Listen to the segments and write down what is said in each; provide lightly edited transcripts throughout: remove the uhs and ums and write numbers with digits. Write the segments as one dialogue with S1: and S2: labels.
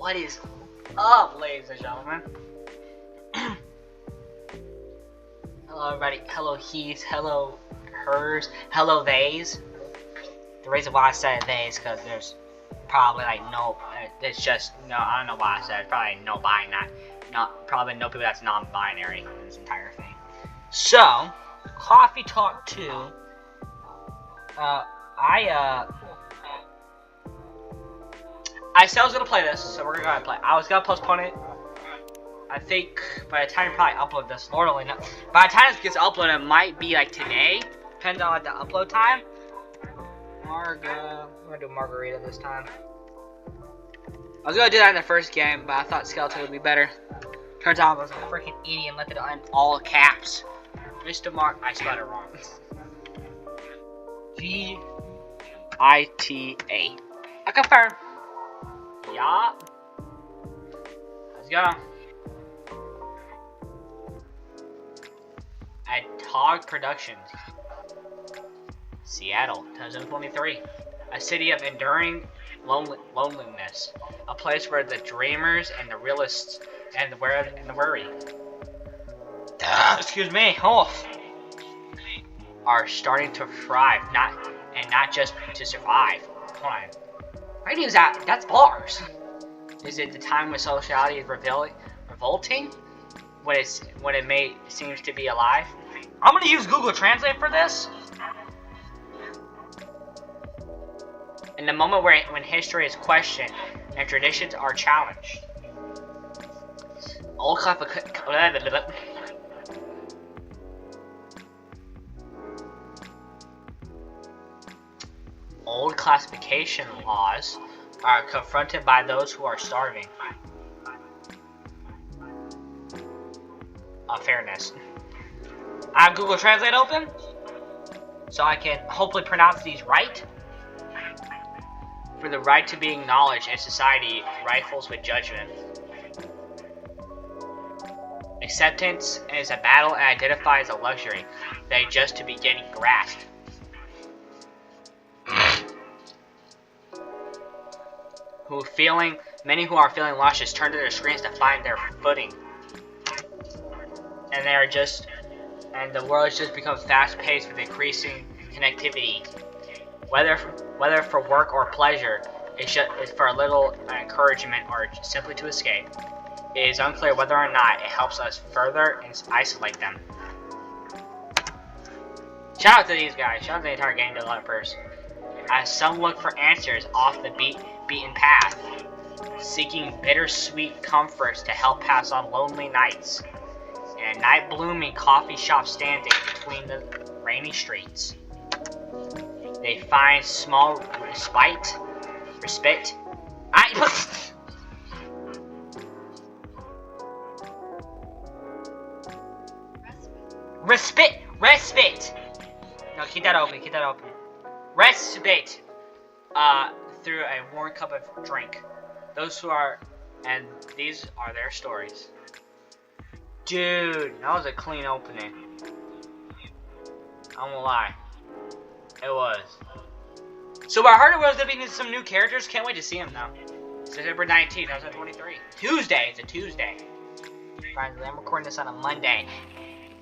S1: What is up, ladies and gentlemen? Hello, everybody. Hello, he's. Hello, hers. Hello, theys. The reason why I said theys is because there's probably like no. It's just no. I don't know why I said it. Probably no probably no people that's non-binary in this entire thing. So, Coffee Talk 2. I said I was gonna play this, so we're gonna play. I was gonna postpone it. I think by the time you probably upload this, Lord only knows. By the time this gets uploaded, it might be like today. Depends on like the upload time. I'm gonna do margarita this time. I was gonna do that in the first game, but I thought skeleton would be better. Turns out I was a freaking idiot and left it in all caps. Mr. Mark, I spelled it wrong. G-I-T-A. I confirm. Yeah. Let's go. At Tog Productions. Seattle, 2023. A city of enduring loneliness. A place where the dreamers and the realists and the worry. Excuse me. Oh. Are starting to thrive, not just to survive. Hold on. Ratings that's bars. Is it the time when sociality is revolting? When it seems to be alive? I'm gonna use Google Translate for this. In the moment when history is questioned and traditions are challenged. Old classification laws are confronted by those who are starving. Fairness. I have Google Translate open, so I can hopefully pronounce these right. For the right to be acknowledged in society rifles with judgment. Acceptance is a battle and identifies a luxury that is just to be getting grasped. Many who are feeling luscious turn to their screens to find their footing. And the world has just become fast-paced with increasing connectivity. Whether for work or pleasure, it's for a little encouragement or simply to escape. It is unclear whether or not it helps us further isolate them. Shout out to these guys. Shout out to the entire game developers. As some look for answers off the beaten path, seeking bittersweet comforts to help pass on lonely nights, in a night-blooming coffee shop standing between the rainy streets. They find small respite. Respite. No, keep that open. Respite. Through a warm cup of drink. These are their stories. Dude, that was a clean opening. I won't lie. It was. So I heard it was going to be some new characters. Can't wait to see them now. September 19th, 2023. Tuesday. It's a Tuesday. Finally, I'm recording this on a Monday.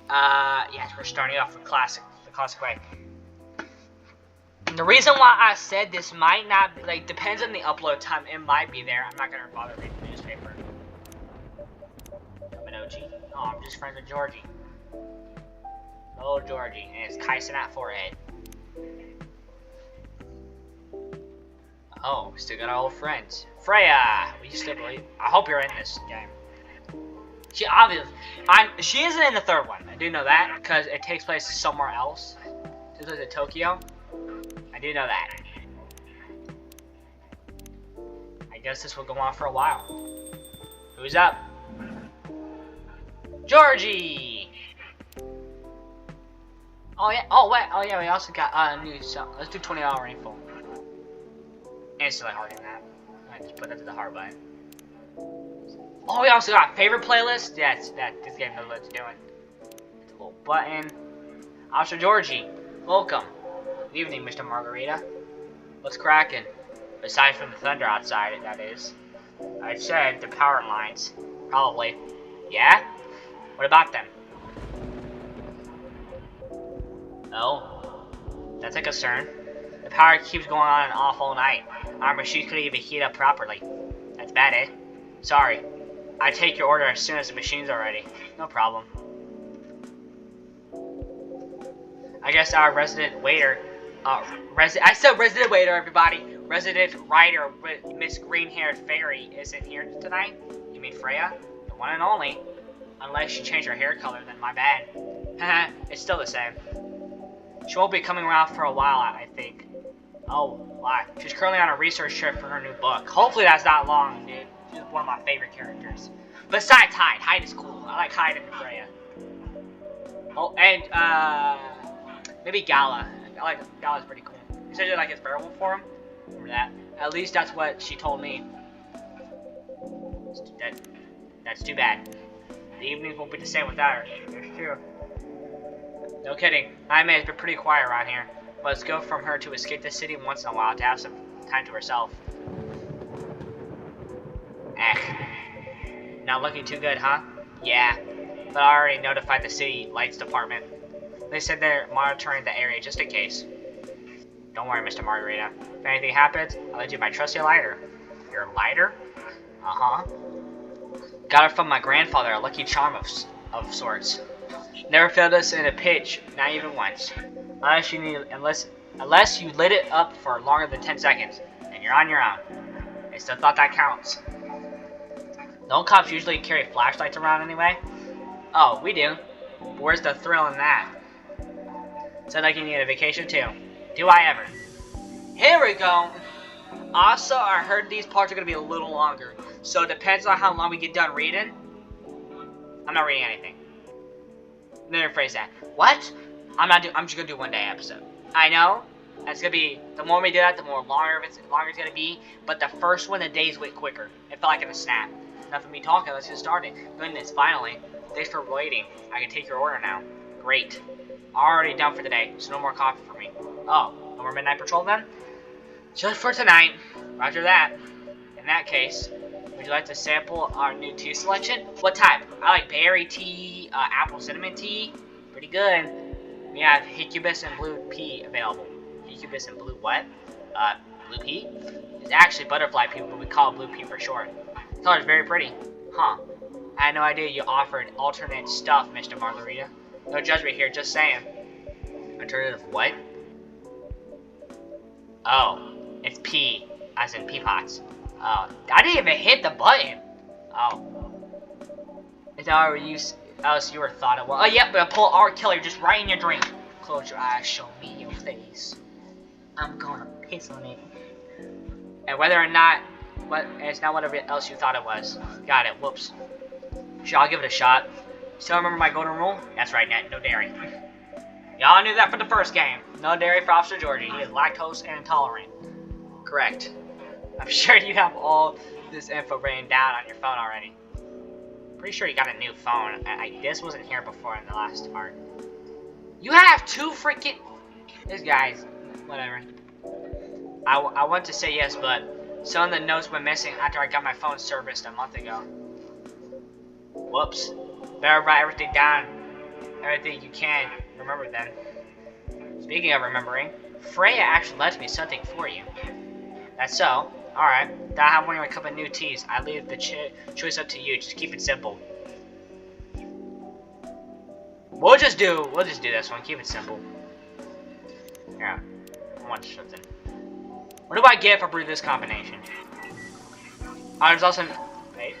S1: Yes, we're starting off with the classic way. The reason why I said this might not, depends on the upload time. It might be there. I'm not going to bother reading the newspaper. Oh, I'm just friends with Georgie. Oh, Georgie. And it's Kyson at forehead. Oh, we still got our old friends. Freya! We still believe. I hope you're in this game. She isn't in the third one. I do know that, because it takes place somewhere else. It takes place in Tokyo. I do know that. I guess this will go on for a while. Who's up? Georgie! Oh yeah, we also got new stuff. Let's do 20-hour rainfall. Instantly harder than that. I just put that to the hard button. Oh, we also got favorite playlist. This game knows what it's doing. It's a little button. Also, Georgie, welcome. Good evening, Mr. Margarita. What's cracking? Aside from the thunder outside, that is. I said the power lines. Probably. Yeah? What about them? Oh, that's a concern. The power keeps going on and off all night. Our machines couldn't even heat up properly. That's bad, eh? Sorry. I take your order as soon as the machines are ready. No problem. I guess our resident waiter, I said resident waiter, everybody. Resident writer with Miss Green-haired Fairy isn't here tonight. You mean Freya? The one and only. Unless you change her hair color, then my bad. Haha, it's still the same. She won't be coming around for a while, I think. Oh, why? She's currently on a research trip for her new book. Hopefully that's not long, dude. She's one of my favorite characters. Besides Hyde. Hyde is cool. I like Hyde and Freya. Oh, and, maybe Gala. I like Gala's pretty cool. Especially like his werewolf form. Remember that. At least that's what she told me. That's too bad. The evenings won't be the same without her. It's true. No kidding. Aime has been pretty quiet around here. But it's good from her to escape the city once in a while to have some time to herself. Not looking too good, huh? Yeah. But I already notified the city lights department. They said they're monitoring the area just in case. Don't worry, Mr. Margarita. If anything happens, I'll let you my trusty lighter. Your lighter? Uh-huh. Got it from my grandfather, a lucky charm of sorts. Never failed us in a pitch, not even once. Unless you lit it up for longer than 10 seconds, and you're on your own. It's the thought that counts. Don't cops usually carry flashlights around anyway? Oh, we do. But where's the thrill in that? Sounds like you need a vacation too. Do I ever? Here we go. Also, I heard these parts are going to be a little longer. So it depends on how long we get done reading. I'm not reading anything. Let me rephrase that. What? I'm just going to do one day episode. I know. That's going to be, the more we do that, the longer it's going to be. But the first one, the days went quicker. It felt like in a snap. Enough of me talking, let's get started. Goodness, finally. Thanks for waiting. I can take your order now. Great. Already done for the day, so no more coffee for me. Oh, no more midnight patrol then? Just for tonight. Roger that. In that case, would you like to sample our new tea selection? What type? I like berry tea, apple cinnamon tea. Pretty good. We have Hibiscus and blue pea available. Hibiscus and blue what? Blue pea? It's actually butterfly pea, but we call it blue pea for short. The color is very pretty. Huh. I had no idea you offered alternate stuff, Mr. Margarita. No judgment here, just saying. Alternative what? Oh, it's pea, as in pea pots. Oh, I didn't even hit the button. Oh. Is that how you else you were thought it was? Oh, yep, but pull R. Killer just right in your drink. Close your eyes, show me your face. I'm gonna piss on it. And whether or not, it's not whatever else you thought it was. Got it, whoops. Sure, I'll give it a shot. Still remember my golden rule? That's right, Nat, no dairy. Y'all knew that for the first game. No dairy for Officer Georgie. He is lactose intolerant. Correct. I'm sure you have all this info written down on your phone already. Pretty sure you got a new phone. This wasn't here before in the last part. You have two freaking... This guy's... Whatever. I want to say yes, but some of the notes went missing after I got my phone serviced a month ago. Whoops. Better write everything down. Everything you can remember then. Speaking of remembering, Freya actually left me something for you. That's so. Alright. I have one of my cup of new teas. I leave the choice up to you. Just keep it simple. We'll just do this one. Keep it simple. Yeah. I want something. What do I get if I brew this combination? Oh, there's also... Wait.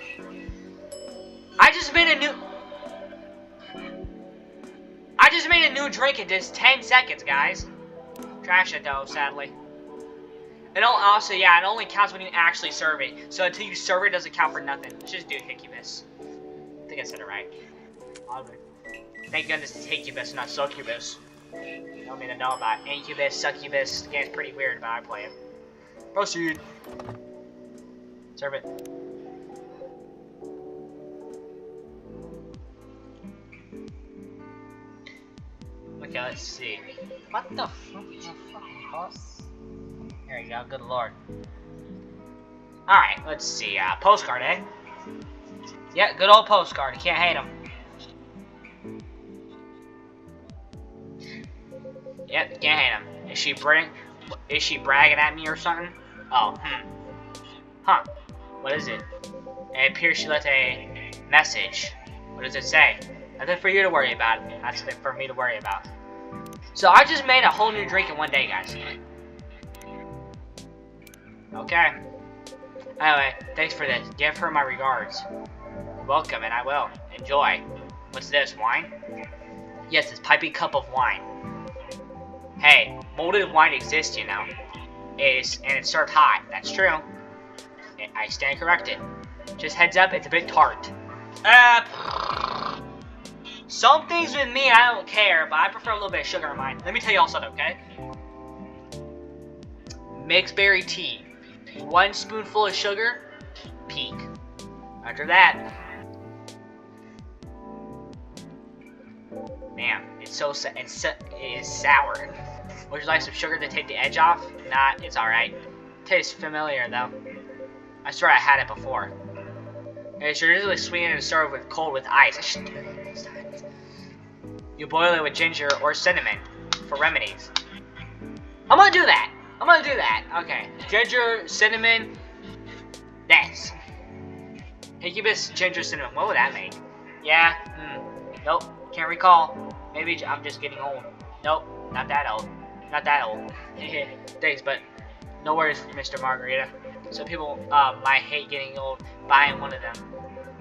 S1: I just made a new drink in just 10 seconds, guys. Trash it though, sadly. And also, yeah, it only counts when you actually serve it. So until you serve it, it doesn't count for nothing. Let's just do Hibiscus. I think I said it right. Thank goodness it's Hibiscus, not Succubus. You don't need to know about Incubus, Succubus. The game's pretty weird, but I play it. Proceed. Serve it. Okay, let's see. What the fuck? Here you go, good lord. Alright, let's see. Postcard, eh? Yeah, good old postcard. You can't hate them. Yep, can't hate them. Is she bragging at me or something? Oh, Huh. What is it? It appears she left a message. What does it say? Nothing for you to worry about. That's something for me to worry about. So I just made a whole new drink in one day, guys. Okay. Anyway, thanks for this. Give her my regards. Welcome, and I will. Enjoy. What's this, wine? Yes, this piping cup of wine. Hey, molded wine exists, you know. And it's served hot. That's true. I stand corrected. Just heads up, it's a bit tart. Some things with me, I don't care, but I prefer a little bit of sugar in mine. Let me tell you all something, okay? Mixed berry tea. 1 spoonful of sugar, peak. After that, man, it is sour. Would you like some sugar to take the edge off? Nah, it's alright. Tastes familiar though. I swear I had it before. It's usually sweetened and served with ice. I should do that next time. You boil it with ginger or cinnamon for remedies. I'm gonna do that. Okay. Ginger, cinnamon. Yes. Hibiscus, ginger, cinnamon. What would that make? Yeah. Nope. Can't recall. Maybe I'm just getting old. Nope. Not that old. Thanks, but no worries, Mr. Margarita. Some people might hate getting old buying one of them.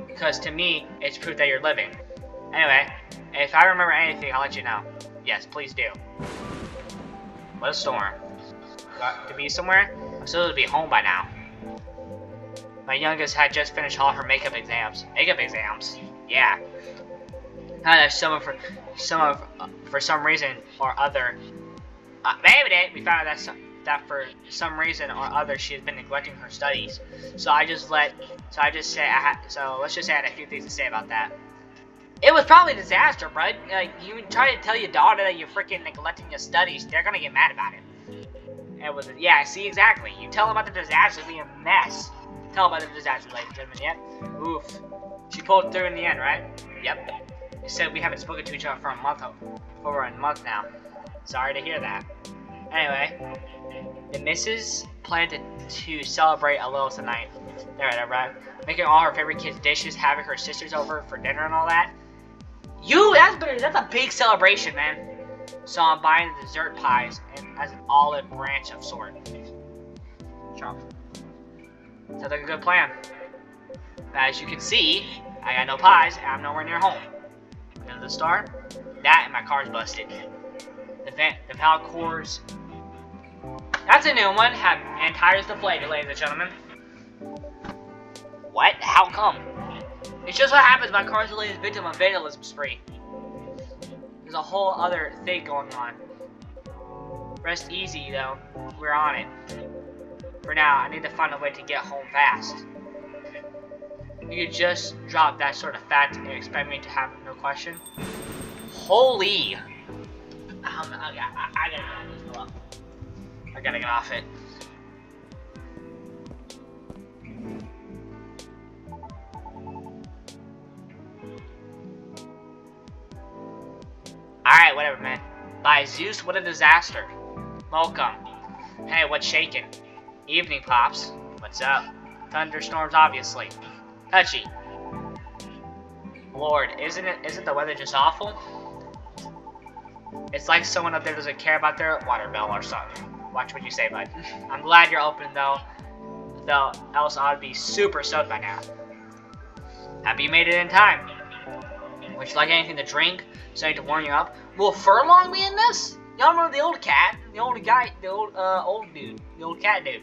S1: Because to me, it's proof that you're living. Anyway, if I remember anything, I'll let you know. Yes, please do. What a storm. Got to be somewhere? I'm supposed to be home by now. My youngest had just finished all her makeup exams. Yeah. For some reason or other. Maybe we found out that for some reason or other she has been neglecting her studies. So let's just say I had a few things to say about that. It was probably a disaster, bud. Like, you try to tell your daughter that you're freaking neglecting your studies, they're gonna get mad about it. Yeah, see, exactly. You tell them about the disaster, it'll be a mess. Tell them about the disaster, ladies and gentlemen, yep. Oof. She pulled through in the end, right? Yep. You said we haven't spoken to each other for over a month now. Sorry to hear that. Anyway, the missus planned to celebrate a little tonight. Right. Making all her favorite kids' dishes, having her sisters over for dinner and all that. That's a big celebration, man. So I'm buying the dessert pies as an olive branch of sort. Sounds like a good plan. As you can see, I got no pies and I'm nowhere near home. End of the star. That and my car's busted. The valve cores. That's a new one. And tires deflated, ladies and gentlemen. What? How come? It's just what happens. My car's the latest victim of vandalism spree. There's a whole other thing going on. Rest easy, though. We're on it. For now, I need to find a way to get home fast. You could just drop that sort of fact and expect me to have no question? Holy! I gotta get off it. Alright, whatever, man. By Zeus, what a disaster. Welcome. Hey, what's shaking? Evening, Pops. What's up? Thunderstorms, obviously. Touchy. Lord, isn't the weather just awful? It's like someone up there doesn't care about their water bill or something. Watch what you say, bud. I'm glad you're open, though else I'd be super soaked by now. Happy you made it in time. Would you like anything to drink? Something to warm you up? Will Furlong be in this? Y'all remember the old cat? The old cat dude.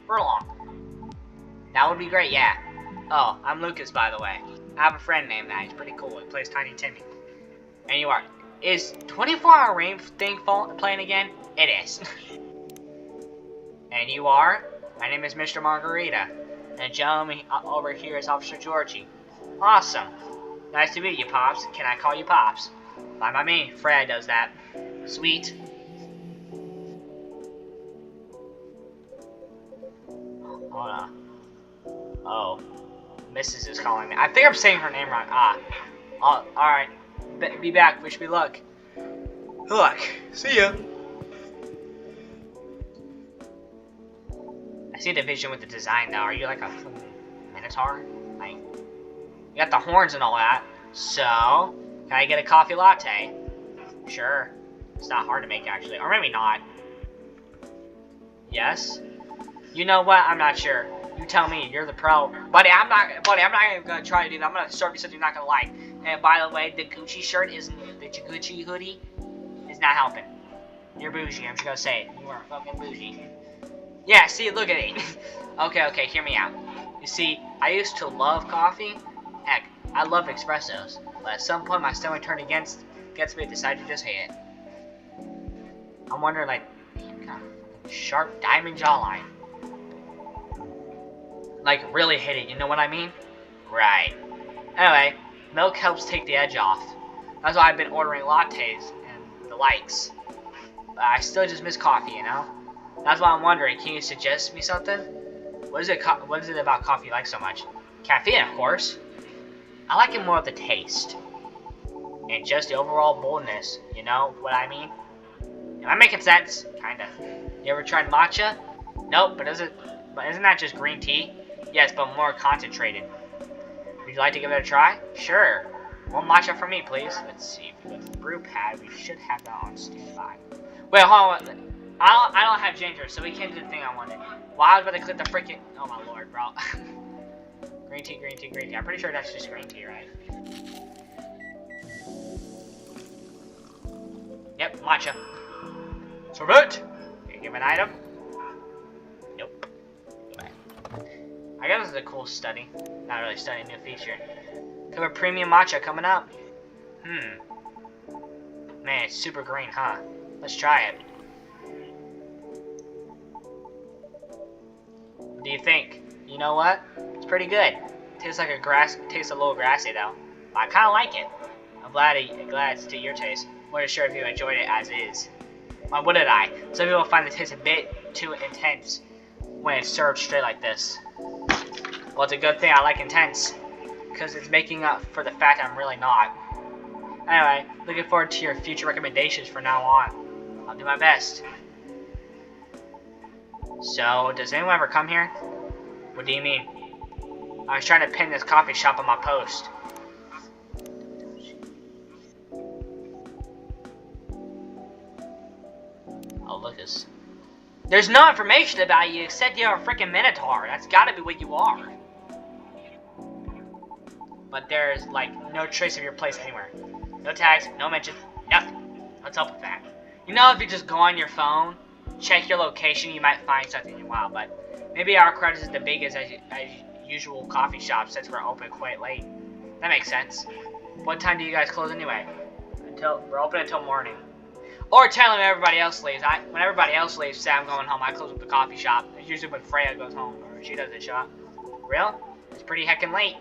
S1: Furlong. That would be great, yeah. Oh, I'm Lucas, by the way. I have a friend named that. He's pretty cool. He plays Tiny Timmy. And you are. Is 24-hour rain thing playing again? It is. And you are? My name is Mr. Margarita. And the gentleman over here is Officer Georgie. Awesome. Nice to meet you, Pops. Can I call you Pops? Fine by me. Fred does that. Sweet. Hold on. Oh, Mrs. is calling me. I think I'm saying her name wrong. Ah. Alright. Be back. Wish me luck. Good luck. See ya. I see the vision with the design now. Are you like a minotaur? Like, you got the horns and all that. So, can I get a coffee latte? Sure. It's not hard to make, actually. Or maybe not. Yes? You know what? I'm not sure. You tell me. You're the pro. Buddy, I'm not even gonna try to do that. I'm gonna serve you something you're not gonna like. And by the way, the Gucci shirt isn't, the Gucci hoodie is not helping. You're bougie. I'm just gonna say it. You are fucking bougie. Yeah, see, look at it. Okay, hear me out. You see, I used to love coffee. Heck, I love espressos. But at some point, my stomach turned against me and decided to just hate it. I'm wondering, like, kind of sharp diamond jawline. Like, really hit it, you know what I mean? Right. Anyway, milk helps take the edge off. That's why I've been ordering lattes and the likes. But I still just miss coffee, you know? That's why I'm wondering, can you suggest me something? What is it about coffee you like so much? Caffeine, of course. I like it more of the taste. And just the overall boldness, you know what I mean? Am I making sense? Kinda. You ever tried matcha? Nope, but isn't that just green tea? Yes, but more concentrated. Would you like to give it a try? Sure. One matcha for me, please. Let's see. If we go to the brew pad, we should have that on standby. Wait, hold on. I don't have ginger, so we can't do the thing I wanted. Well, I was about to click the freaking... Oh my lord, bro. Green tea, green tea, green tea. I'm pretty sure that's just green tea, right? Yep, matcha. Sorbet! Can you give an item? Nope. I guess this is a cool study. Not really study, new feature. Could have a premium matcha coming up. Man, it's super green, huh? Let's try it. What do you think? You know what? It's pretty good. Tastes like tastes a little grassy though. But I kinda like it. I'm glad it's to your taste. Wasn't sure if you enjoyed it as is. Why wouldn't I? Some people find the taste a bit too intense when it's served straight like this. Well, it's a good thing I like intense, because it's making up for the fact I'm really not. Anyway, looking forward to your future recommendations from now on. I'll do my best. So, does anyone ever come here? What do you mean? I was trying to pin this coffee shop on my post. Oh, look at this. There's no information about you except you're a freaking minotaur. That's gotta be what you are. But there's, like, no trace of your place anywhere. No tags, no mention, nothing. Let's help with that. You know, if you just go on your phone, check your location, you might find something in a while, but maybe our crowd isn't the biggest as usual coffee shop since we're open quite late. That makes sense. What time do you guys close anyway? We're open until morning. Or tell them everybody else leaves. When everybody else leaves, say I'm going home, I close up the coffee shop. It's usually when Freya goes home, or she does the shop. Real? It's pretty heckin' late.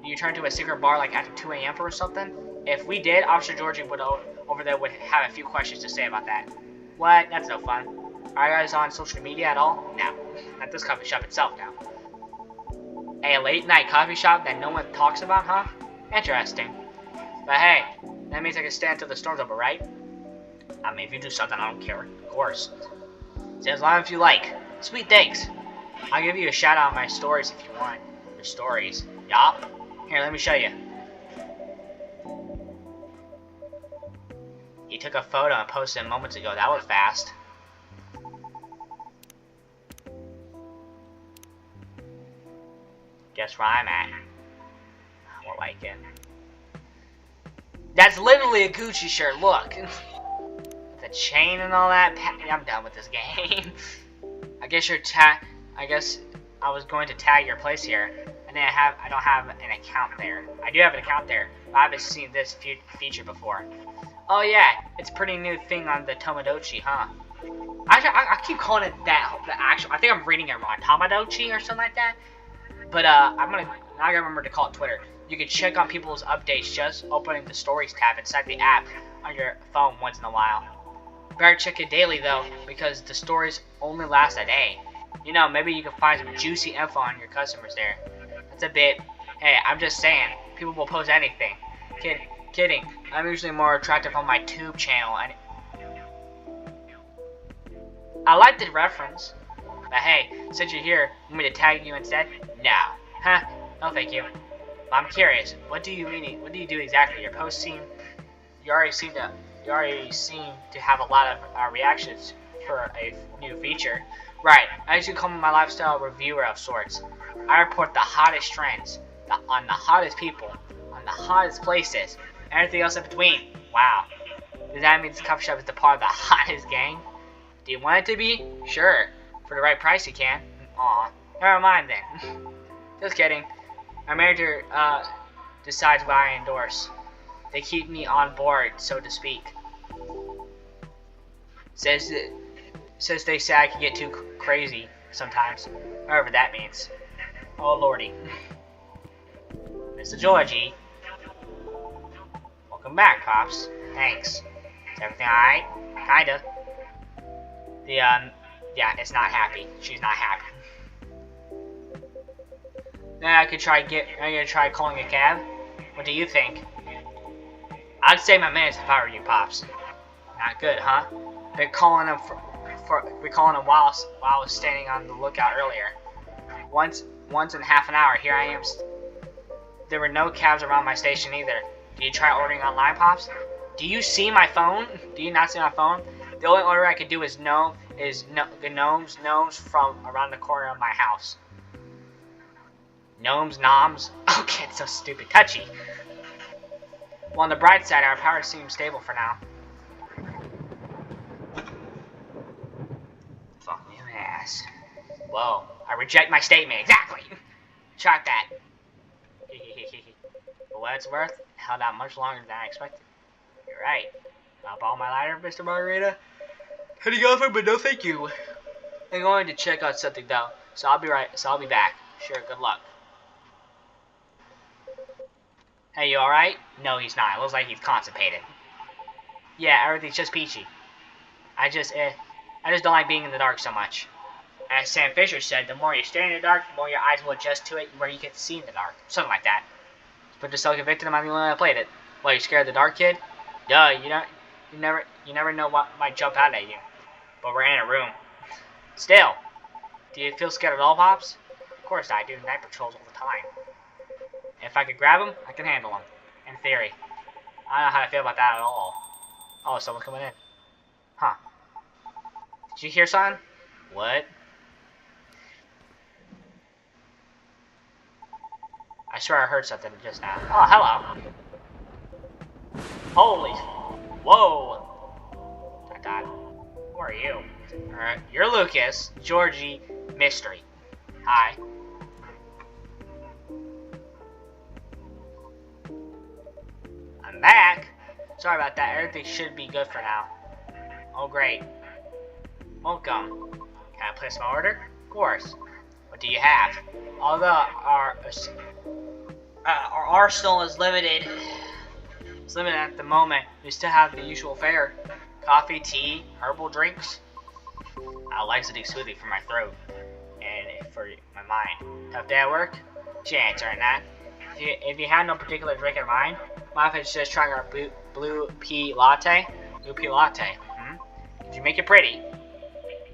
S1: Do you turn to a secret bar like after 2 a.m. or something? If we did, Officer Georgie over there would have a few questions to say about that. What? That's no fun. Are you guys on social media at all? No. At this coffee shop itself now. A late night coffee shop that no one talks about, huh? Interesting. But hey, that means I can stay until the storm's over, right? I mean, if you do something, I don't care. Of course. Stay as long as you like. Sweet, thanks. I'll give you a shout out on my stories if you want. Your stories. Yup. Here, let me show you. He took a photo and posted it moments ago. That was fast. Guess where I'm at. More like it. That's literally a Gucci shirt. Look. The chain and all that. I'm done with this game. I guess I was going to tag your place here. And then I don't have an account there. I do have an account there, but I haven't seen this feature before. Oh yeah, it's a pretty new thing on the Tomodachi, huh? I keep calling it that. The actual. I think I'm reading it wrong. Tomodachi or something like that. But now I gotta remember to call it Twitter. You can check on people's updates just opening the Stories tab inside the app on your phone once in a while. Better check it daily though, because the stories only last a day. You know, maybe you can find some juicy info on your customers there. That's a bit... Hey, I'm just saying. People will post anything. Kidding. I'm usually more attractive on my tube channel. I like the reference. But hey, since you're here, want me to tag you instead? No. Huh? No thank you. But I'm curious. What do you do exactly? Your posts seem... You already seem to have a lot of reactions for a new feature. Right, I usually call me my lifestyle reviewer of sorts. I report the hottest trends, on the hottest people, on the hottest places, everything else in between. Wow. Does that mean this coffee shop is the part of the hottest gang? Do you want it to be? Sure. For the right price you can. Aw. Never mind then. Just kidding. My manager decides what I endorse. They keep me on board, so to speak. Says they say I can get too crazy sometimes. Whatever that means. Oh lordy. Mr. Georgie. Welcome back, Pops. Thanks. Is everything alright? Kinda. Yeah, it's not happy. She's not happy. Then I'm gonna try calling a cab. What do you think? I'd save my minutes if I were you, Pops. Not good, huh? Been calling him while I was standing on the lookout earlier. Once in half an hour, here I am. There were no cabs around my station either. Did you try ordering online, Pops? Do you see my phone? Do you not see my phone? The only order I could do is gnomes from around the corner of my house. Gnomes, noms. Okay, it's so stupid. Touchy. Well, on the bright side, our power seems stable for now. Fuck me in the ass. Whoa, I reject my statement. Exactly. Track that. For what it's worth, it held out much longer than I expected. You're right. Up all my lighter, Mr. Margarita. Heading over, but no thank you. I'm going to check out something though, so I'll be back. Sure, good luck. Hey, you alright? No, he's not. It looks like he's constipated. Yeah, everything's just peachy. I just don't like being in the dark so much. As Sam Fisher said, the more you stare in the dark, the more your eyes will adjust to it, where you can see in the dark. Something like that. But just so convicted, I'm the only one that played it. What, you scared of the dark, kid? Duh, you never know what might jump out at you. But we're in a room. Still, do you feel scared at all, Pops? Of course I do. Night patrols all the time. If I could grab him, I can handle him. In theory. I don't know how to feel about that at all. Oh, someone's coming in. Huh. Did you hear something? What? I swear I heard something just now. Oh, hello. Holy. Whoa. Who are you? Alright, you're Lucas. Georgie. Mystery. Hi. I'm back. Sorry about that. Everything should be good for now. Oh, great. Welcome. Can I place my order? Of course. What do you have? Although our arsenal is limited. It's limited at the moment. We still have the usual fare. Coffee, tea, herbal drinks. Laxative smoothie for my throat. And for my mind. Tough day at work? She ain't answering that. If you have no particular drink in mind, my office is just trying our blue pea latte. Blue pea latte. If you make it pretty,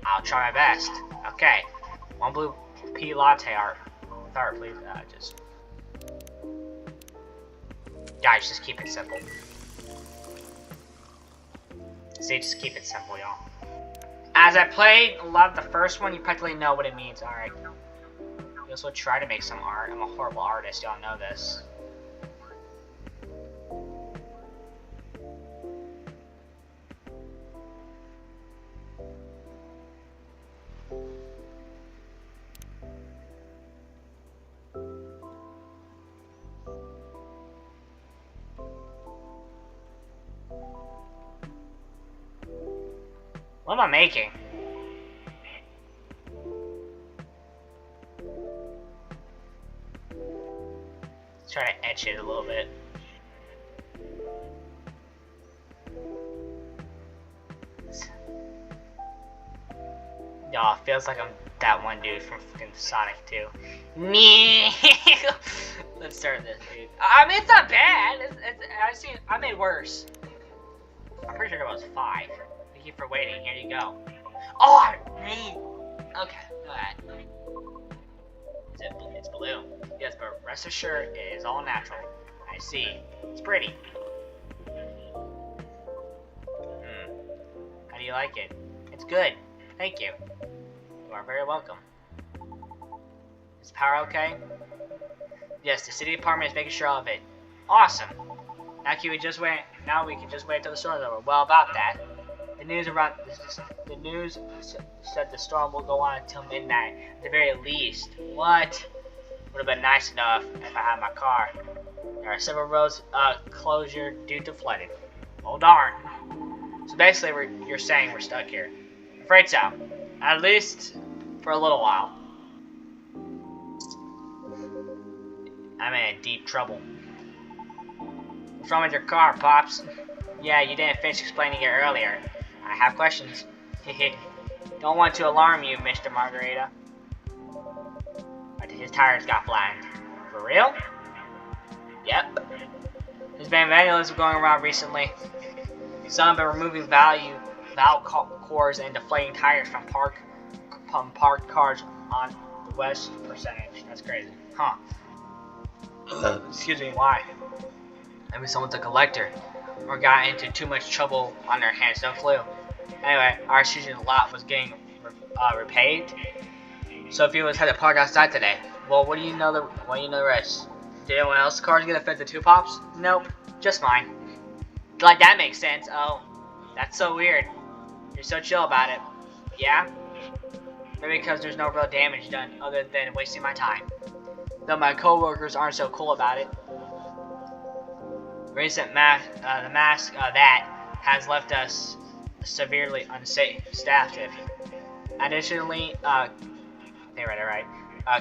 S1: I'll try my best. Okay. One blue pea latte art. Sorry, please. Guys, just keep it simple. See, just keep it simple, y'all. As I played a lot of the first one, you practically know what it means. Alright. You also try to make some art. I'm a horrible artist, y'all know this. What am I making? Let's try to etch it a little bit. Y'all, feels like I'm that one dude from fucking Sonic 2. Me. Let's start this, dude. I mean, it's not bad. I made worse. I'm pretty sure it was 5. Thank you for waiting. Here you go. Oh, okay, go ahead. It's blue. Yes, but rest assured, it is all natural. I see. It's pretty. How do you like it? It's good. Thank you. You are very welcome. Is power okay? Yes, the city department is making sure of it. Awesome. Now we can just wait until the storm is over. Well, about that, the news said the storm will go on until midnight at the very least. What? Would have been nice enough if I had my car. There are several roads closure due to flooding. Oh darn. So basically, you're saying we're stuck here. I'm afraid so. At least for a little while. I'm in deep trouble. What's wrong with your car, Pops? Yeah, you didn't finish explaining it earlier. I have questions. Don't want to alarm you, Mr. Margarita. But his tires got flattened. For real? Yep. There's been vandalism going around recently. Some have been removing valve cores and deflating tires from parked cars on the west percentage. That's crazy. Huh. Excuse me, why? Maybe someone's a collector or got into too much trouble on their hands. No clue. Anyway, our season lot was getting repaved, so a few of us had to park outside today. Well, what do you know the rest? Did anyone else's cars get affected too, Pops? Nope, just mine. Like, that makes sense. Oh, that's so weird. You're so chill about it. Yeah? Maybe because there's no real damage done other than wasting my time. Though my co-workers aren't so cool about it. Recent the mask that has left us severely unsafe staffed. Additionally, they read it right.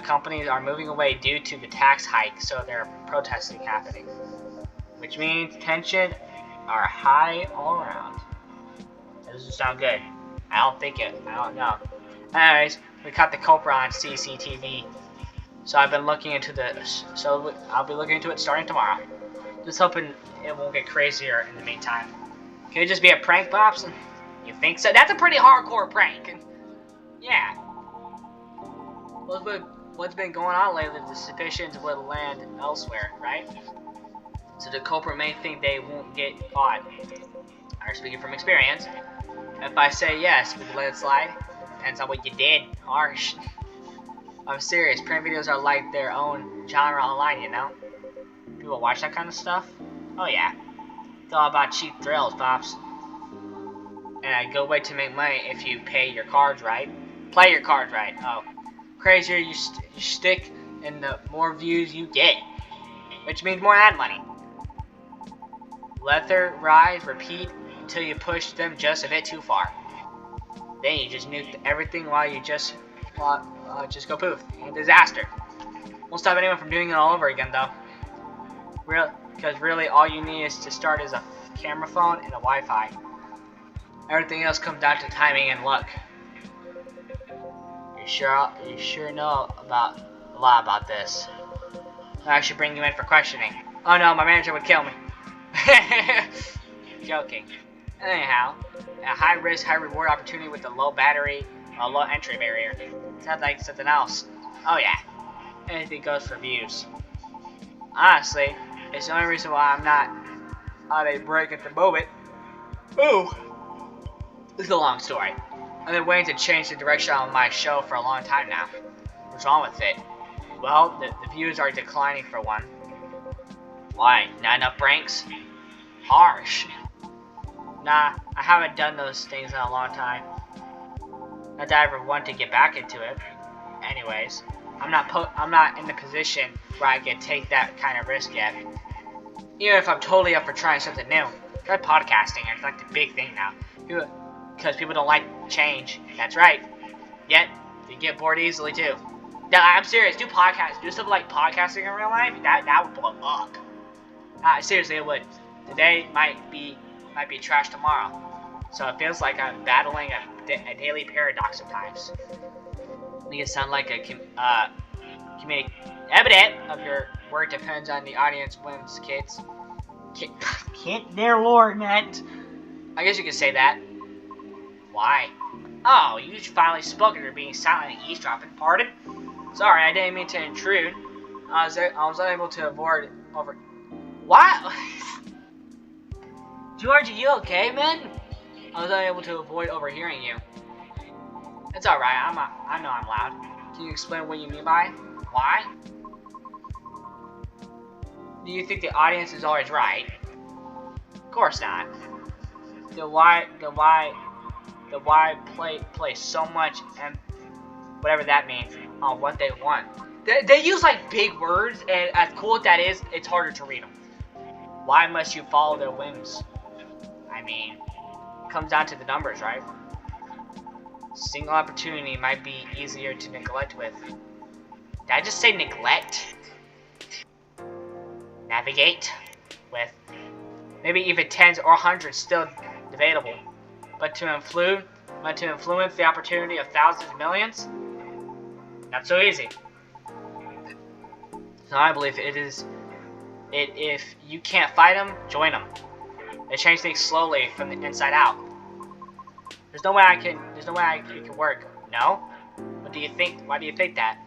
S1: Companies are moving away due to the tax hike, so there are protesting happening, which means tension are high all around. That doesn't sound good. I don't know. Anyways, we caught the culprit on CCTV, so I'll be looking into it starting tomorrow. Just hoping it won't get crazier in the meantime. Can it just be a prank, Pops? You think so? That's a pretty hardcore prank. Yeah. What's been going on lately? The suspicions would land elsewhere, right? So the culprit may think they won't get caught. I'm speaking from experience. If I say yes, would you let it slide? Depends on what you did. Harsh. I'm serious. Prank videos are like their own genre online, you know? People watch that kind of stuff? Oh yeah. It's all about cheap thrills, Pops. And a good way to make money if you pay your cards right. Play your cards right. Oh. Crazier you stick, and the more views you get. Which means more ad money. Let their rise repeat until you push them just a bit too far. Then you just nuke everything while you just go poof. Disaster. Won't stop anyone from doing it all over again though. Because really all you need is to start is a camera phone and a Wi-Fi. Everything else comes down to timing and luck. You sure know a lot about this. I should bring you in for questioning. Oh no, my manager would kill me. Joking. Anyhow, a high risk, high reward opportunity with a low low entry barrier. Sounds like something else. Oh yeah, anything goes for views. Honestly, it's the only reason why I'm not on a break at the moment. Ooh, this is a long story. I've been waiting to change the direction of my show for a long time now. What's wrong with it? Well, the views are declining for one. Why? Not enough pranks? Harsh. Nah, I haven't done those things in a long time. Not that I ever want to get back into it. Anyways, I'm not in the position where I can take that kind of risk yet. Even if I'm totally up for trying something new. Try podcasting, it's like the big thing now. Because people don't like change. That's right. Yet, they get bored easily too. No, I'm serious. Do podcasts. Do stuff like podcasting in real life. That would blow up. Seriously, it would. Today might be trash tomorrow. So it feels like I'm battling a a daily paradox sometimes. Make it sound like a comedic evident of your word depends on the audience wins, kids. Can't their lord net. I guess you could say that. Why? Oh, you finally spoke and you're being silent and eavesdropping. Pardon? Sorry, I didn't mean to intrude. I was unable to avoid over. What? George, are you okay, man? I was unable to avoid overhearing you. It's alright, I know I'm loud. Can you explain what you mean by why? Do you think the audience is always right? Of course not. The why play so much and whatever that means on what they want. They use like big words, and as cool as that is, it's harder to read them. Why must you follow their whims? I mean, it comes down to the numbers, right? Single opportunity might be easier to neglect with. Did I just say neglect? Navigate with. Maybe even tens or hundreds still debatable. But to influence the opportunity of thousands, millions? Not so easy. So I believe if you can't fight them, join them. They change things slowly from the inside out. There's no way it can work. No? What do you think? Why do you think that?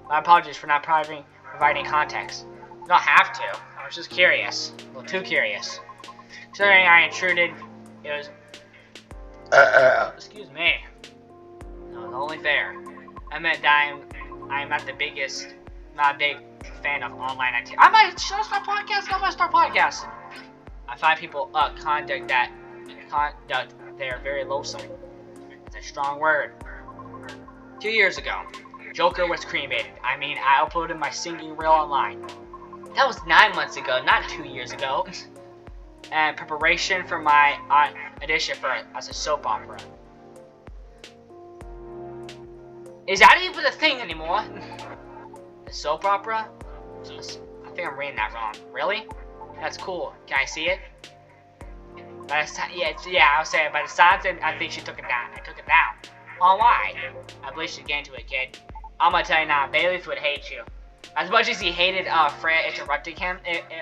S1: My apologies for not providing context. You don't have to. I was just curious. A little too curious. Considering I intruded, it was... Excuse me. No, it's only fair. I meant that I am not a big fan of online activity. Should I start podcasting? I'm gonna start podcasting. I find people conduct they are very loathsome. It's a strong word. 2 years ago, Joker was cremated. I mean, I uploaded my singing reel online. That was 9 months ago, not 2 years ago. And preparation for my audition as a soap opera. Is that even a thing anymore? The soap opera? I think I'm reading that wrong. Really? That's cool. Can I see it? Yeah, I was saying, by the signs, I think she took it down. I took it down. Oh, why? I believe she'd get into it, kid. I'm gonna tell you now, Bailey's would hate you. As much as he hated Freya interrupting him,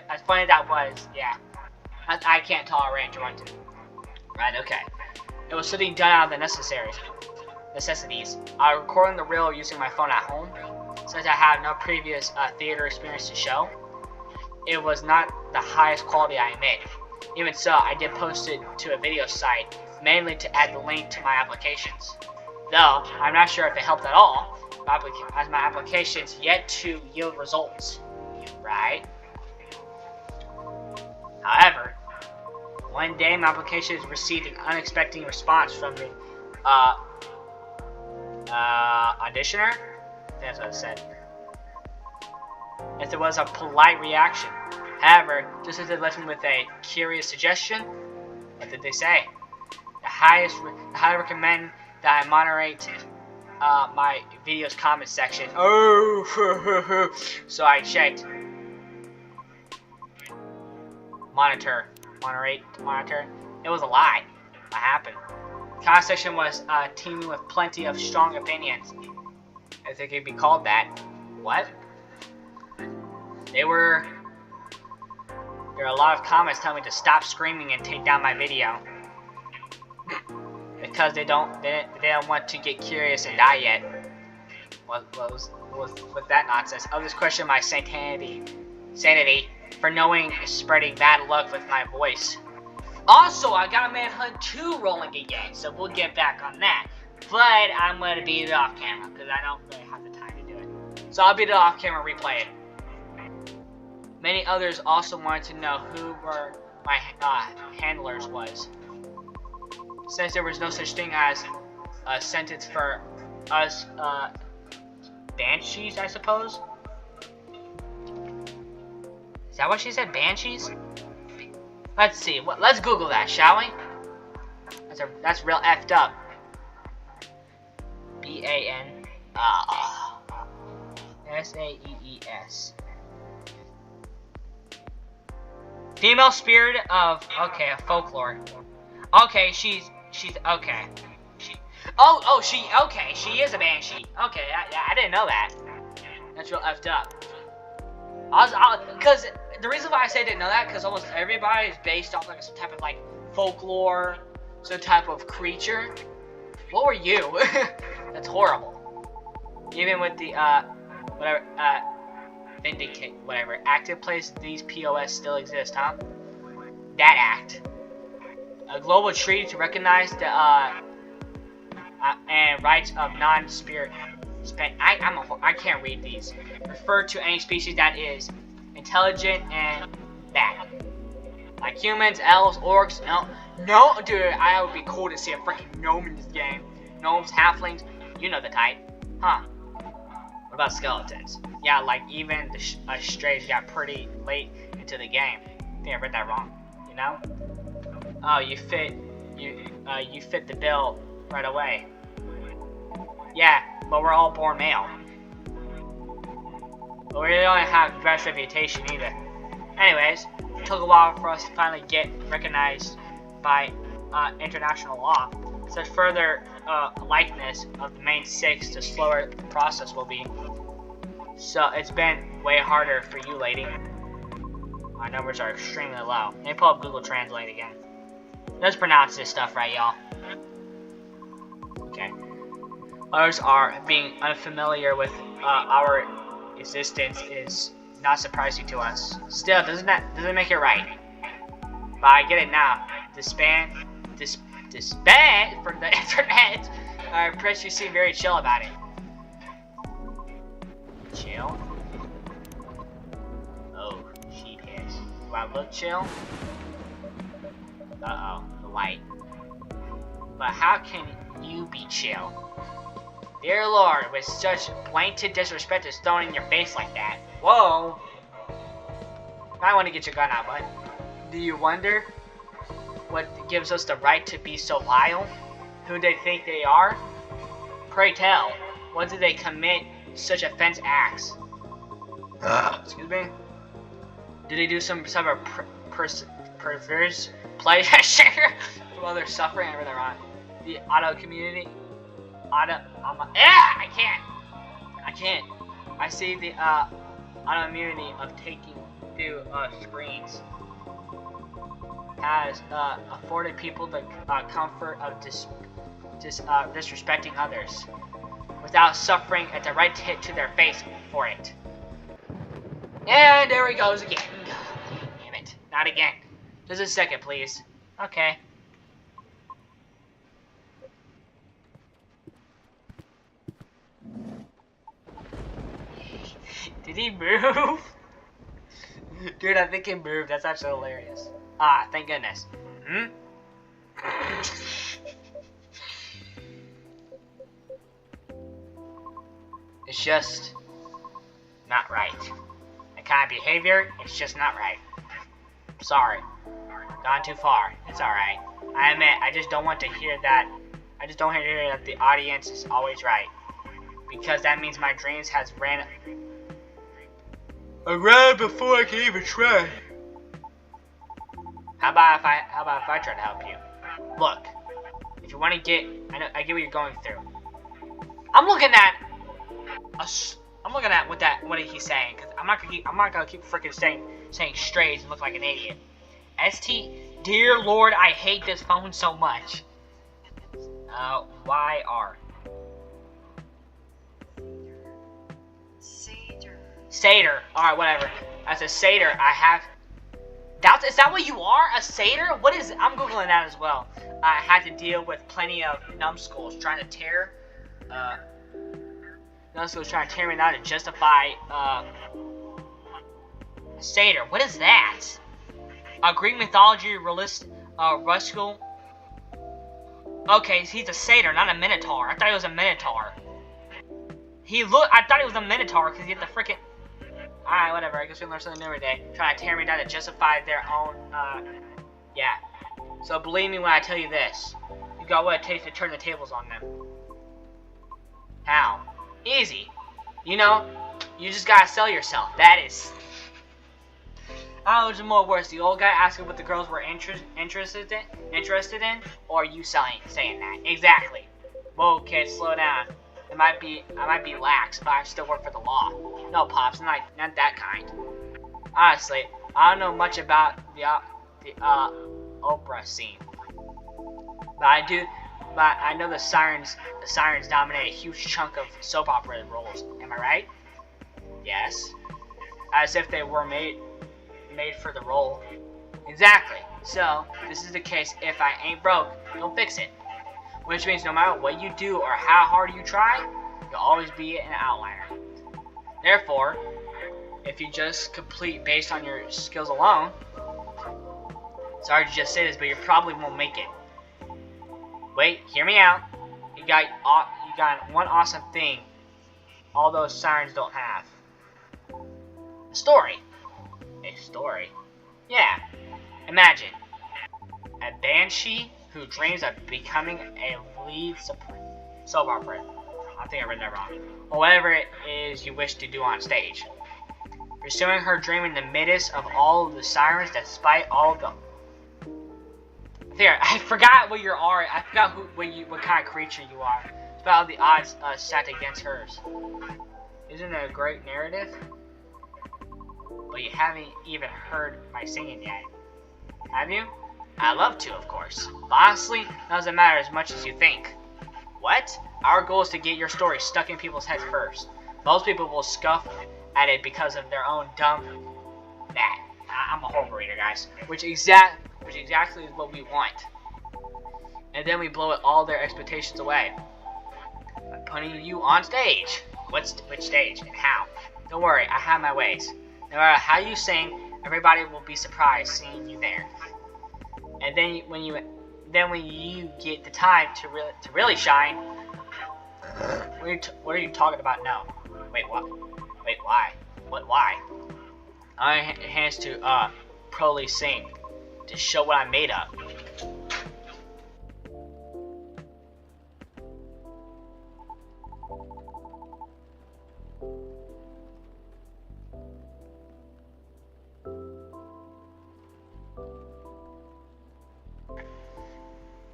S1: as funny as that was, yeah. I can't tolerate interrupting. Right, okay. It was something done out of the necessities. I was recording the reel using my phone at home, since I had no previous theater experience to show. It was not the highest quality I made. Even so, I did post it to a video site, mainly to add the link to my applications. Though, I'm not sure if it helped at all, as my applications yet to yield results. Right? However, one day my applications received an unexpected response from the auditioner. That's what it said. As there was a polite reaction. However, just as they left me with a curious suggestion, what did they say? I highly recommend that I moderate my video's comment section. Oh, so I checked. Monitor. It was a lie. What happened? The comment section was teeming with plenty of strong opinions. I think it'd be called that. What? There were a lot of comments telling me to stop screaming and take down my video. Because they don't want to get curious and die yet. What was with that nonsense? Others question my sanity for knowing spreading bad luck with my voice. Also, I got a Manhunt 2 rolling again, so we'll get back on that. But I'm gonna beat it off camera because I don't really have the time to do it. So I'll beat it off camera and replay it. Many others also wanted to know who were my handlers was. Since there was no such thing as a sentence for us banshees, I suppose. Is that what she said? Banshees? Let's see. Let's Google that, shall we? That's real effed up. Saees. Female spirit of folklore. Okay, she's She's okay. She is a banshee. Okay, I didn't know that. That's real effed up. Cause the reason why I say I didn't know that, cause almost everybody is based off like some type of like folklore, some type of creature. What were you? That's horrible. Even with the whatever vindicate whatever active place, these POS still exist, huh? That act. A global treaty to recognize the and rights of non-spirit. I can't read these. Refer to any species that is intelligent and that, like humans, elves, orcs. No, dude. I would be cool to see a freaking gnome in this game. Gnomes, halflings. You know the type, huh? What about skeletons? Yeah, like even the strays got pretty late into the game. I think I read that wrong. You know? Oh, you fit the bill right away. Yeah, but we're all born male. But we don't have the best reputation either. Anyways, it took a while for us to finally get recognized by international law. Such further likeness of the main six, the slower the process will be. So it's been way harder for you, lady. Our numbers are extremely low. Let me pull up Google Translate again. Let's pronounce this stuff right, y'all. Okay. Others are being unfamiliar with our existence is not surprising to us. Still, doesn't make it right. But I get it now. Disband from the internet. Chris, you seem very chill about it. Chill? Oh, she is. Do I look chill? Uh-oh, the light. But how can you be chill? Dear Lord, with such blatant disrespect is thrown in your face like that. Whoa! I want to get your gun out, bud. Do you wonder what gives us the right to be so vile? Who they think they are? Pray tell, what did they commit such offense acts? Excuse me? Did they do some sort of perverse pleasure while they're suffering? I read that wrong. The auto community. I can't. I see the autoimmunity of taking through screens has afforded people the comfort of disrespecting others without suffering at the right hit to their face for it. And there he goes again. Damn it. Not again. Just a second, please. Okay. Did he move? Dude, I think he moved. That's actually hilarious. Ah, thank goodness. It's just not right. That kind of behavior, it's just not right. Sorry. Gone too far. It's alright. I admit, I just don't want to hear that. I just don't want to hear that the audience is always right. Because that means my dreams has ran... I ran before I could even try. How about if I try to help you? Look, if you want to get, I get what you're going through. I'm looking at what he's saying, cause I'm not gonna keep freaking saying strays and look like an idiot. Dear Lord, I hate this phone so much. YR. Satyr. Alright, whatever. As a satyr, I have... Is that what you are? A satyr? What is it? I'm googling that as well. I had to deal with plenty of numbskulls trying to tear... numbskulls trying to tear me down to justify... satyr. What is that? Greek mythology Ruskell. Okay, he's a satyr, not a minotaur. I thought he was a minotaur. I thought he was a minotaur because he had the freaking... Alright, whatever. I guess we learn something new every day. Trying to tear me down to justify their own, yeah. So believe me when I tell you this. You got what it takes to turn the tables on them. How? Easy. You know, you just gotta sell yourself. That is... I don't know which is more worse, the old guy asking what the girls were interested in, or you saying that. Exactly. Whoa, kids, slow down. I might be lax, but I still work for the law. No, Pops, not that kind. Honestly, I don't know much about the Oprah scene, but I know the sirens dominate a huge chunk of soap opera roles. Am I right? Yes. As if they were made for the role. Exactly. So, this is the case. If I ain't broke, don't fix it. Which means no matter what you do or how hard you try, you'll always be an outlier. Therefore, if you just complete based on your skills alone, sorry to just say this, but you probably won't make it. Wait, hear me out. You got one awesome thing all those sirens don't have. A story. A story? Yeah. Imagine a banshee who dreams of becoming a lead soap opera. I think I read that wrong. Or whatever it is you wish to do on stage. Pursuing her dream in the midst of all of the sirens, despite all of them. There, I forgot what you are. I forgot what kind of creature you are. It's about the odds stacked against hers. Isn't it a great narrative? But you haven't even heard my singing yet. Have you? I'd love to, of course. But honestly, that doesn't matter as much as you think. What? Our goal is to get your story stuck in people's heads first. Most people will scoff at it because of their own dumb... That. I'm a horrible reader, guys. Which exactly is what we want. And then we blow it all their expectations away. By putting you on stage. Which stage and how? Don't worry, I have my ways. No matter how you sing, everybody will be surprised seeing you there. And then when you get the time to really shine, what are you talking about now? Wait, what? Wait, why? What? Why? I hands to Proly sing to show what I'm made of.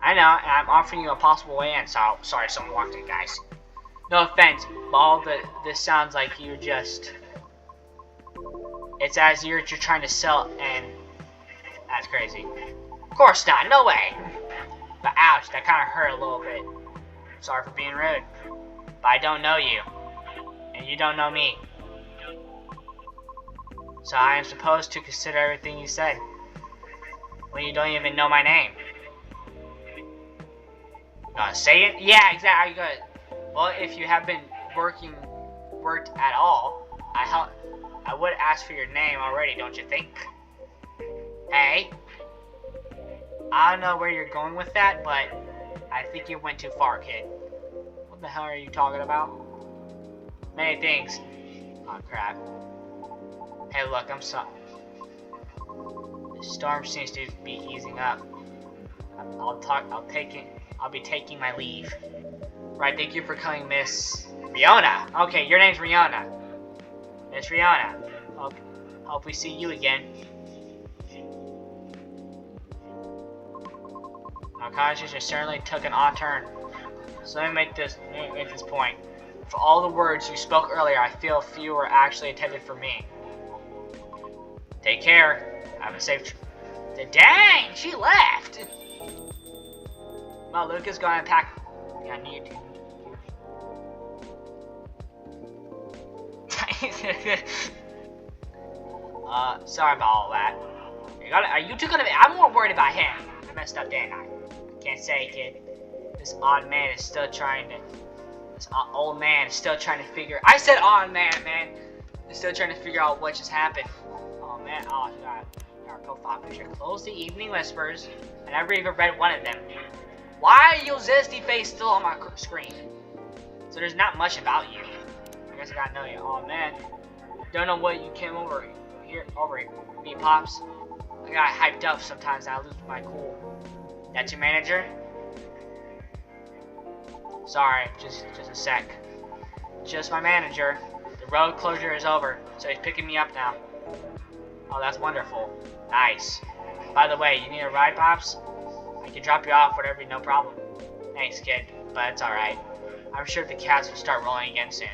S1: I know, and I'm offering you a possible way in, so sorry someone walked in, guys. No offense, but all this sounds like you're just... It's as you're trying to sell, and... That's crazy. Of course not, no way! But ouch, that kind of hurt a little bit. Sorry for being rude. But I don't know you. And you don't know me. So I am supposed to consider everything you said. When you don't even know my name. Say it? Yeah, exactly. Good. Well, if you have been worked at all, I would ask for your name already, don't you think? Hey, I don't know where you're going with that, but I think you went too far, kid. What the hell are you talking about? Many things. Oh crap. Hey, look, I'm sorry. The storm seems to be easing up. I'll be taking my leave. Right, thank you for coming, Miss Riona. Okay, your name's Riona. Miss Riona. Hope we see you again. Our conversation certainly took an odd turn. So let me make this point. For all the words you spoke earlier, I feel few were actually intended for me. Take care. Have a safe trip. Dang, she left. Well, Luca's gonna pack. Yeah, I need to. Sorry about all that. Are you two gonna be? I'm more worried about him. I messed up, didn't I? Can't say, kid. This odd man is still trying to. This old man is still trying to figure. I said odd man, man. He's still trying to figure out what just happened. Oh man. Oh, God. Our profile picture. Close the evening whispers. I never even read one of them. Why are your zesty face still on my screen? So there's not much about you. I guess I gotta know you. Oh man. Don't know what you came over me, Pops. I got hyped up sometimes and I lose my cool. That's your manager? Sorry, just a sec. Just my manager. The road closure is over, so he's picking me up now. Oh, that's wonderful. Nice. By the way, you need a ride, Pops? I can drop you off, whatever, no problem. Thanks, kid, but it's alright. I'm sure the cats will start rolling again soon.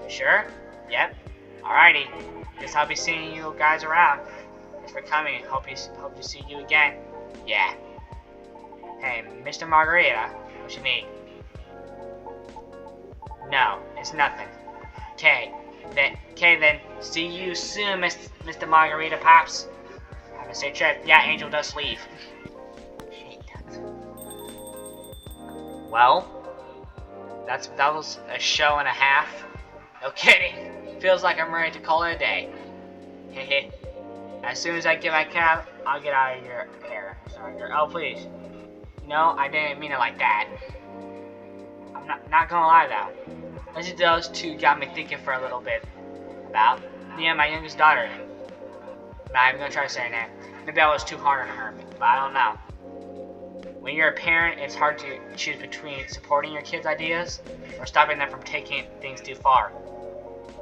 S1: Sure? Yep. Alrighty. Guess I'll be seeing you guys around. Thanks for coming. Hope to see you again. Yeah. Hey, Mr. Margarita, what you need? No, it's nothing. Okay, then, see you soon, Mr. Margarita Pops. Have a safe trip. Yeah, Angel does leave. Well, that was a show and a half. No kidding. Feels like I'm ready to call it a day. Hehe. As soon as I get my cab, I'll get out of your hair. Sorry, oh please. No, I didn't mean it like that. I'm not gonna lie though. Those two got me thinking for a little bit about me and my youngest daughter. I'm not even gonna try to say her name. Maybe I was too hard on her, but I don't know. When you're a parent, it's hard to choose between supporting your kids' ideas or stopping them from taking things too far.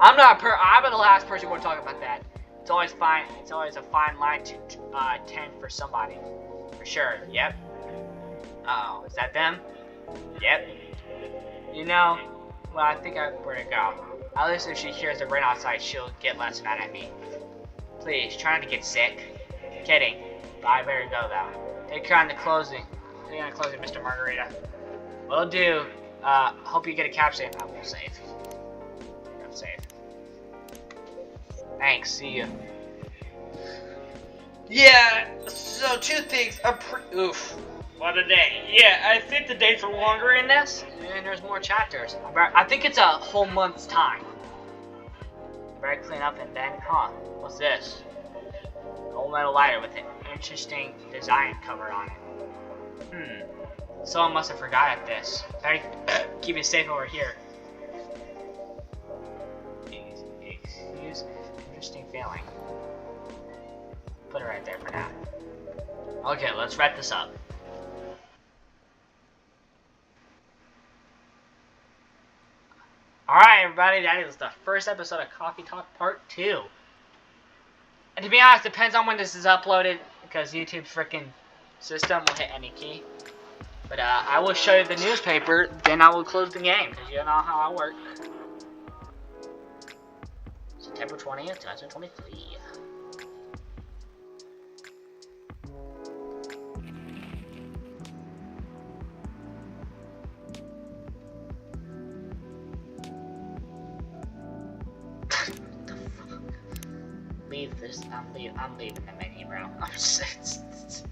S1: I'm the last person who want to talk about that. It's always fine. It's always a fine line to tend for somebody. For sure. Yep. Oh, is that them? Yep. You know, well, I think I better go. At least if she hears the rain outside, she'll get less mad at me. Please, try not to get sick. Kidding. But I better go though. Take care on the closing. Take care on the closing, Mr. Margarita. Will do. Hope you get a cab safe. I will save. I'm safe. Thanks. See you. Yeah. So two things. Oof. What a day. Yeah, I think the days are longer in this, and there's more chapters. I think it's a whole month's time. Better clean up and then, what's this? Old metal lighter with an interesting design cover on it. Someone must have forgotten this. Better keep it safe over here. Excuse, interesting feeling. Put it right there for now. Okay, let's wrap this up. Alright everybody, that is the first episode of Coffee Talk Part 2. And to be honest, it depends on when this is uploaded, because YouTube's freaking system will hit any key. But I will show you the newspaper, then I will close the game, because you know how I work. September 20th, 2023. Leave this. I'm leaving the menu, bro. I'm just